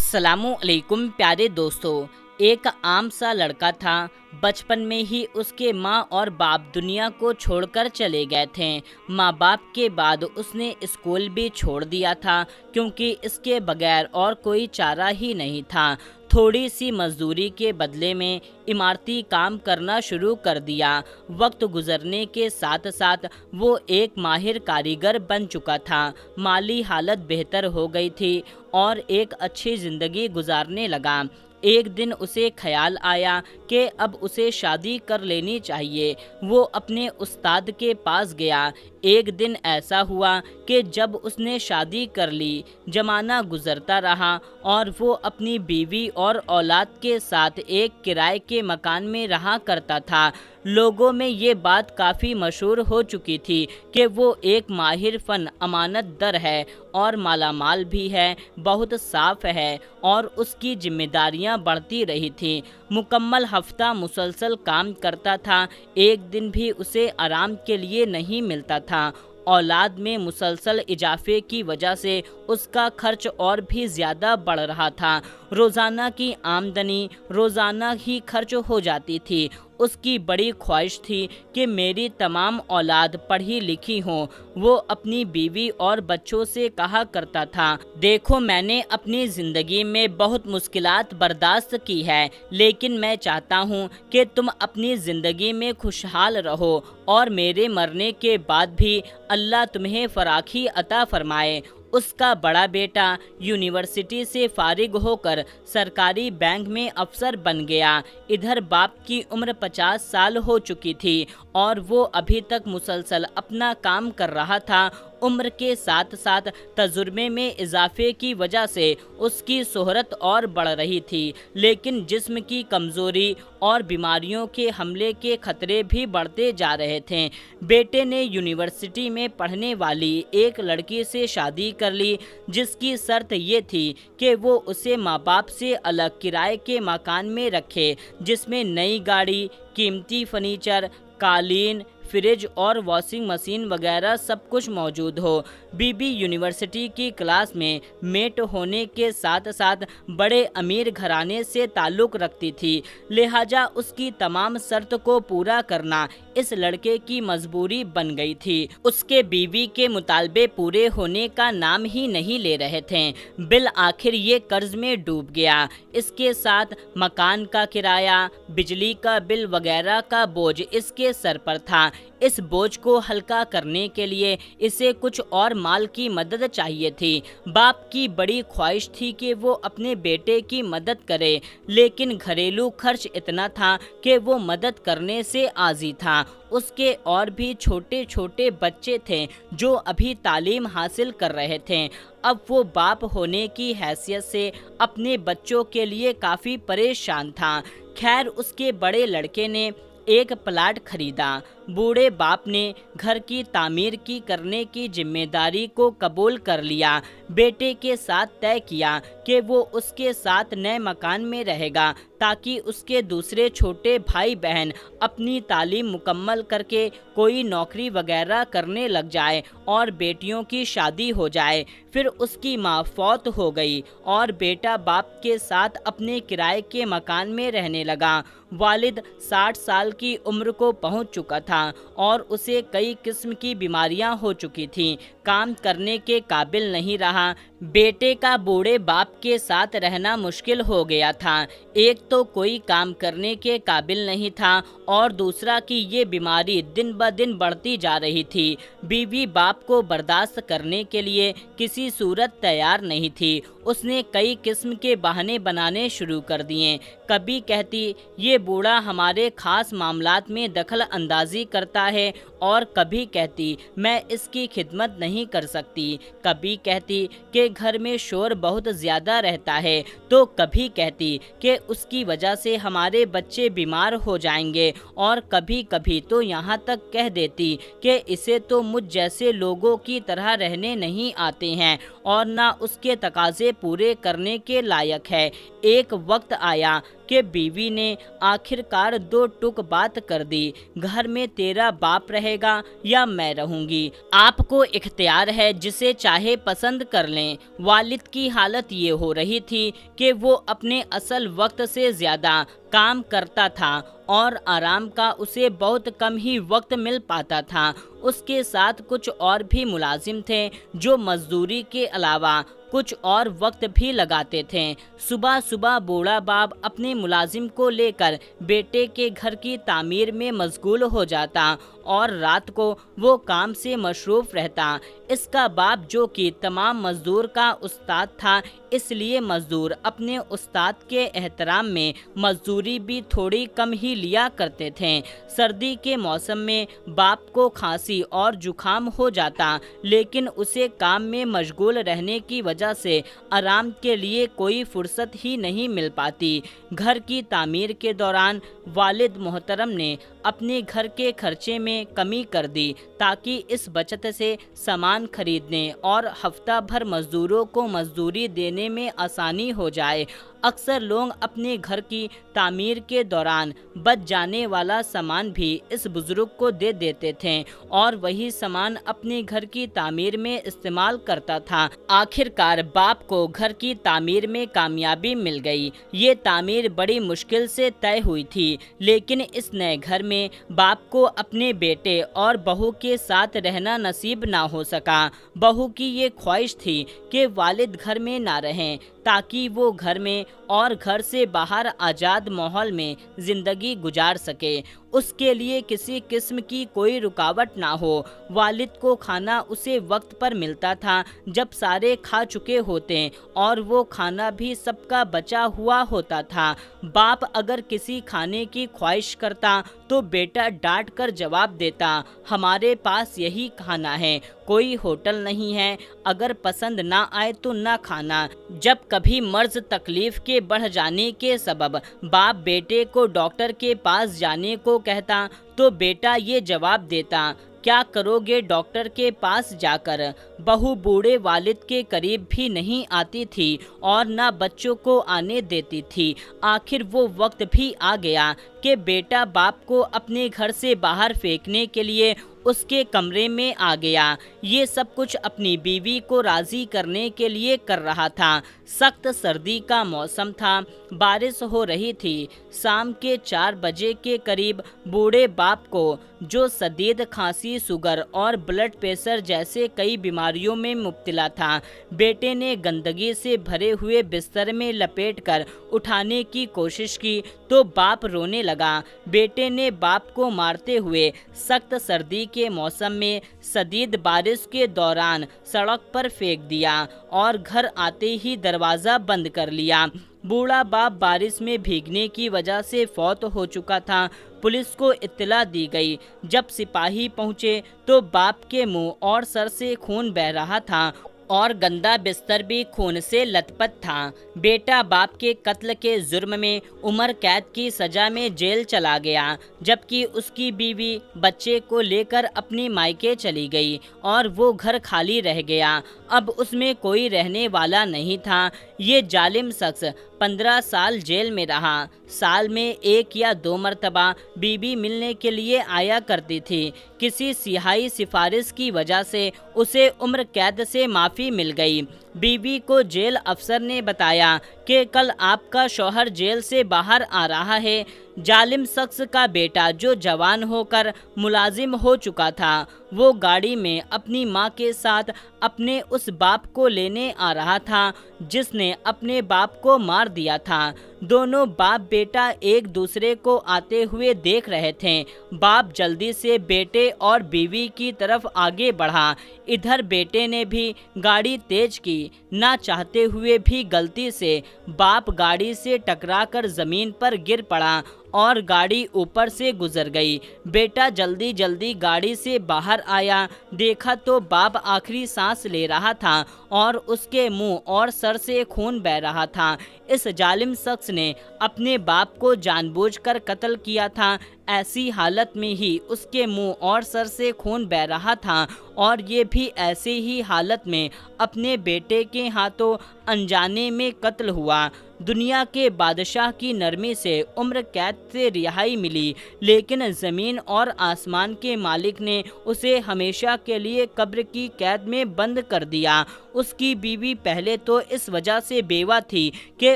अस्सलामु अलैकुम प्यारे दोस्तों। एक आम सा लड़का था। बचपन में ही उसके माँ और बाप दुनिया को छोड़कर चले गए थे। माँ बाप के बाद उसने स्कूल भी छोड़ दिया था, क्योंकि इसके बगैर और कोई चारा ही नहीं था। थोड़ी सी मजदूरी के बदले में इमारती काम करना शुरू कर दिया। वक्त गुजरने के साथ साथ वो एक माहिर कारीगर बन चुका था। माली हालत बेहतर हो गई थी और एक अच्छी ज़िंदगी गुजारने लगा। एक दिन उसे ख्याल आया कि अब उसे शादी कर लेनी चाहिए। वो अपने उस्ताद के पास गया। एक दिन ऐसा हुआ कि जब उसने शादी कर ली, ज़माना गुजरता रहा और वो अपनी बीवी और औलाद के साथ एक किराए के मकान में रहा करता था। लोगों में ये बात काफ़ी मशहूर हो चुकी थी कि वो एक माहिर फ़न अमानत दर है और मालामाल भी है, बहुत साफ़ है और उसकी जिम्मेदारियां बढ़ती रही थी। मुकम्मल हफ्ता मुसलसल काम करता था, एक दिन भी उसे आराम के लिए नहीं मिलता था। औलाद में मुसलसल इजाफे की वजह से उसका खर्च और भी ज़्यादा बढ़ रहा था। रोज़ाना की आमदनी रोज़ाना ही खर्च हो जाती थी। उसकी बड़ी ख्वाहिश थी कि मेरी तमाम औलाद पढ़ी लिखी हो। वो अपनी बीवी और बच्चों से कहा करता था, देखो मैंने अपनी ज़िंदगी में बहुत मुश्किलात बर्दाश्त की है, लेकिन मैं चाहता हूँ कि तुम अपनी ज़िंदगी में खुशहाल रहो और मेरे मरने के बाद भी अल्लाह तुम्हें फराखी अता फरमाए। उसका बड़ा बेटा यूनिवर्सिटी से फारिग होकर सरकारी बैंक में अफसर बन गया। इधर बाप की उम्र 50 साल हो चुकी थी और वो अभी तक मुसलसल अपना काम कर रहा था। उम्र के साथ साथ तजुर्बे में इजाफे की वजह से उसकी शोहरत और बढ़ रही थी, लेकिन जिस्म की कमज़ोरी और बीमारियों के हमले के खतरे भी बढ़ते जा रहे थे। बेटे ने यूनिवर्सिटी में पढ़ने वाली एक लड़की से शादी कर ली, जिसकी शर्त ये थी कि वो उसे माँ बाप से अलग किराए के मकान में रखे, जिसमें नई गाड़ी, कीमती फर्नीचर, कालीन, फ्रिज और वॉशिंग मशीन वगैरह सब कुछ मौजूद हो। बीबी यूनिवर्सिटी की क्लास में मेट होने के साथ साथ बड़े अमीर घराने से ताल्लुक़ रखती थी, लिहाजा उसकी तमाम शर्त को पूरा करना इस लड़के की मजबूरी बन गई थी। उसके बीवी के मुतालबे पूरे होने का नाम ही नहीं ले रहे थे। बिल आखिर ये कर्ज में डूब गया। इसके साथ मकान का किराया, बिजली का बिल वगैरह का बोझ इसके सर पर था। इस बोझ को हल्का करने के लिए इसे कुछ और माल की मदद चाहिए थी। बाप की बड़ी ख्वाहिश थी कि वो अपने बेटे की मदद करे, लेकिन घरेलू खर्च इतना था कि वो मदद करने से आजी था। उसके और भी छोटे छोटे बच्चे थे जो अभी तालीम हासिल कर रहे थे। अब वो बाप होने की हैसियत से अपने बच्चों के लिए काफ़ी परेशान था। खैर, उसके बड़े लड़के ने एक प्लाट खरीदा। बूढ़े बाप ने घर की तामीर की करने की जिम्मेदारी को कबूल कर लिया। बेटे के साथ तय किया कि वो उसके साथ नए मकान में रहेगा, ताकि उसके दूसरे छोटे भाई बहन अपनी तालीम मुकम्मल करके कोई नौकरी वगैरह करने लग जाए और बेटियों की शादी हो जाए। फिर उसकी माँ फौत हो गई और बेटा बाप के साथ अपने किराए के मकान में रहने लगा। वालिद 60 साल की उम्र को पहुंच चुका था और उसे कई किस्म की बीमारियां हो चुकी थीं। काम करने के काबिल नहीं रहा। बेटे का बूढ़े बाप के साथ रहना मुश्किल हो गया था। एक तो कोई काम करने के काबिल नहीं था और दूसरा कि ये बीमारी दिन ब दिन बढ़ती जा रही थी। बीवी बाप को बर्दाश्त करने के लिए किसी सूरत तैयार नहीं थी। उसने कई किस्म के बहाने बनाने शुरू कर दिए। कभी कहती ये बूढ़ा हमारे ख़ास मामलात में दखल अंदाजी करता है, और कभी कहती मैं इसकी खिदमत नहीं कर सकती। कभी कहती कि घर में शोर बहुत ज़्यादा रहता है, तो कभी कहती कि उसकी वजह से हमारे बच्चे बीमार हो जाएंगे, और कभी कभी तो यहाँ तक कह देती कि इसे तो मुझ जैसे लोगों की तरह रहने नहीं आते हैं और ना उसके तकाजे पूरे करने के लायक है। ایک وقت آیا کہ بیوی نے آخرکار دو ٹک بات کر دی، گھر میں تیرا باپ رہے گا یا میں رہوں گی، آپ کو اختیار ہے، جسے چاہے پسند کر لیں۔ والد کی حالت یہ ہو رہی تھی کہ وہ اپنے اصل وقت سے زیادہ کام کرتا تھا اور آرام کا اسے بہت کم ہی وقت مل پاتا تھا۔ اس کے ساتھ کچھ اور بھی ملازم تھے جو مزدوری کے علاوہ کچھ اور وقت بھی لگاتے تھے۔ صبح صبح بوڑھا باپ اپنے ملازم کو لے کر بیٹے کے گھر کی تعمیر میں مشغول ہو جاتا اور رات کو وہ کام سے مصروف رہتا۔ اس کا باپ جو کہ تمام مزدور کا استاد تھا، اس لیے مزدور اپنے استاد کے احترام میں مزدوری بھی تھوڑی کم ہی لیا کرتے تھے۔ سردی کے موسم میں باپ کو کھانسی اور زکام ہو جاتا، لیکن اسے کام میں مشغول رہنے کی وجہ سے آرام کے لیے کوئی فرصت ہی نہیں مل پاتی۔ گھر کی تعمیر کے دوران والد محترم نے اپنے گھر کے خرچے میں کمی کر دی تاکہ اس بچت سے سامان خریدنے اور ہفتہ بھر مزدوروں کو مزدوری دینے میں آسانی ہو جائے۔ اکثر لوگ اپنے گھر کی تعمیر کے دوران بچ جانے والا سامان بھی اس بزرگ کو دے دیتے تھے اور وہی سامان اپنے گھر کی تعمیر میں استعمال کرتا تھا۔ آخرکار باپ کو گھر کی تعمیر میں کامیابی مل گئی۔ یہ تعمیر بڑی مشکل سے طے ہوئی تھی، لیکن اس نئے گھر میں باپ کو اپنے بیٹے اور بہو کے ساتھ رہنا نصیب نہ ہو سکا۔ بہو کی یہ خواہش تھی کہ والد گھر میں نہ رہیں تاکہ وہ گھر میں اور گھر سے باہر آزاد ماحول میں زندگی گزار سکے، اس کے لیے کسی قسم کی کوئی رکاوٹ نہ ہو۔ والد کو کھانا اسے وقت پر ملتا تھا جب سارے کھا چکے ہوتے اور وہ کھانا بھی سب کا بچا ہوا ہوتا تھا۔ باپ اگر کسی کھانے کی خواہش کرتا تو بیٹا ڈانٹ کر جواب دیتا، ہمارے پاس یہی کھانا ہے، کوئی ہوٹل نہیں ہے، اگر پسند نہ آئے تو نہ کھانا۔ جب کبھی مرض تکلیف کے بڑھ جانے کے سبب باپ بیٹے کو ڈاکٹر کے پاس جانے کو کہتا تو بیٹا یہ جواب دیتا، کیا کرو گے ڈاکٹر کے پاس جا کر؟ بہو بوڑھے والد کے قریب بھی نہیں آتی تھی اور نہ بچوں کو آنے دیتی تھی۔ آخر وہ وقت بھی آ گیا کہ بیٹا باپ کو اپنے گھر سے باہر پھینکنے کے لیے اس کے کمرے میں آ گیا۔ یہ سب کچھ اپنی بیوی کو راضی کرنے کے لیے کر رہا تھا۔ سخت سردی کا موسم تھا، بارش ہو رہی تھی۔ شام کے 4 بجے کے قریب بوڑھے باپ کو، جو شدید کھانسی، شوگر اور بلڈ پریشر جیسے کئی بیماریوں میں مبتلا تھا، بیٹے نے گندگی سے بھرے ہوئے بستر میں لپیٹ کر اٹھانے کی کوشش کی تو باپ رونے لگا۔ بیٹے نے باپ کو مارتے ہوئے سخت سردی کے موسم میں شدید بارش کے دوران سڑک پر پھینک دیا اور گھر آتے ہی دروازہ بند کر لیا۔ بوڑھا باپ بارش میں بھیگنے کی وجہ سے فوت ہو چکا تھا۔ پولیس کو اطلاع دی گئی۔ جب سپاہی پہنچے تو باپ کے منہ اور سر سے خون بہہ رہا تھا اور گندا بستر بھی خون سے لت پت تھا۔ بیٹا باپ کے قتل کے جرم میں عمر قید کی سزا میں جیل چلا گیا، جبکہ اس کی بیوی بچے کو لے کر اپنی مائکے چلی گئی اور وہ گھر خالی رہ گیا۔ اب اس میں کوئی رہنے والا نہیں تھا۔ یہ ظالم شخص 15 سال جیل میں رہا۔ سال میں 1 یا 2 مرتبہ بیوی ملنے کے لیے آیا کرتی تھی۔ کسی سیاسی سفارش کی وجہ سے اسے عمر قید سے معافی مل گئی۔ بیوی کو جیل افسر نے بتایا کہ کل آپ کا شوہر جیل سے باہر آ رہا ہے۔ ظالم شخص کا بیٹا، جو جوان ہو کر ملازم ہو چکا تھا، وہ گاڑی میں اپنی ماں کے ساتھ اپنے اس باپ کو لینے آ رہا تھا جس نے اپنے باپ کو مار دیا تھا۔ دونوں باپ بیٹا ایک دوسرے کو آتے ہوئے دیکھ رہے تھے۔ باپ جلدی سے بیٹے اور بیوی کی طرف آگے بڑھا۔ ادھر بیٹے نے بھی گاڑی تیز کی۔ نہ چاہتے ہوئے بھی غلطی سے باپ گاڑی سے ٹکرا کر زمین پر گر پڑا اور گاڑی اوپر سے گزر گئی۔ بیٹا جلدی جلدی گاڑی سے باہر آیا، دیکھا تو باپ آخری سانس لے رہا تھا اور اس کے منہ اور سر سے خون بہہ رہا تھا۔ اس ظالم شخص نے اپنے باپ کو جان بوجھ کر قتل کیا تھا۔ ایسی حالت میں ہی اس کے منہ اور سر سے خون بہہ رہا تھا اور یہ بھی ایسی ہی حالت میں اپنے بیٹے کے ہاتھوں अनजाने में कत्ल हुआ। दुनिया के बादशाह की नरमी से उम्र कैद से रिहाई मिली, लेकिन ज़मीन और आसमान के मालिक ने उसे हमेशा के लिए कब्र की कैद में बंद कर दिया। उसकी बीवी पहले तो इस वजह से बेवा थी कि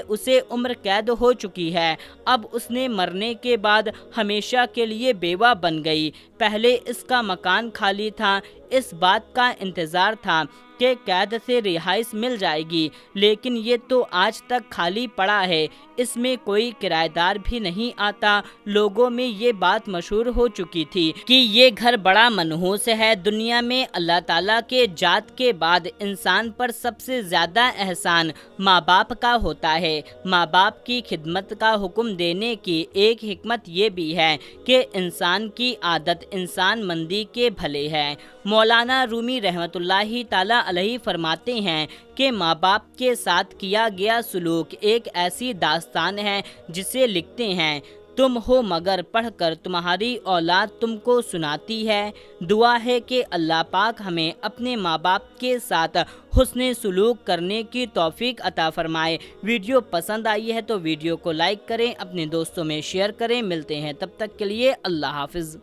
उसे उम्र कैद हो चुकी है, अब उसने मरने के बाद हमेशा के लिए बेवा बन गई। पहले इसका मकान खाली था, इस बात का इंतज़ार था कि कैद से रिहाइश मिल जाएगी, लेकिन ये तो आज तक खाली पड़ा है, इसमें कोई किराएदार भी नहीं आता। लोगों में ये बात मशहूर हो चुकी थी कि ये घर बड़ा मनहूस है। दुनिया में अल्लाह ताला के जात के बाद इंसान पर सबसे ज़्यादा एहसान माँ बाप का होता है। माँ बाप की खिदमत का हुक्म देने की एक हिकमत ये भी है कि इंसान की आदत इंसान मंदी के भले है। मौलाना रूमी रहमतुल्लाहि ताला अलैहि फरमाते हैं कि माँ बाप के साथ किया गया सलूक एक ऐसी दास्तान है जिसे लिखते हैं, तुम हो मगर पढ़कर तुम्हारी औलाद तुमको सुनाती है। दुआ है कि अल्लाह पाक हमें अपने माँ बाप के साथ हुस्ने सलूक करने की तौफीक अता फरमाए। वीडियो पसंद आई है तो वीडियो को लाइक करें, अपने दोस्तों में शेयर करें। मिलते हैं तब तक के लिए अल्लाह हाफिज़।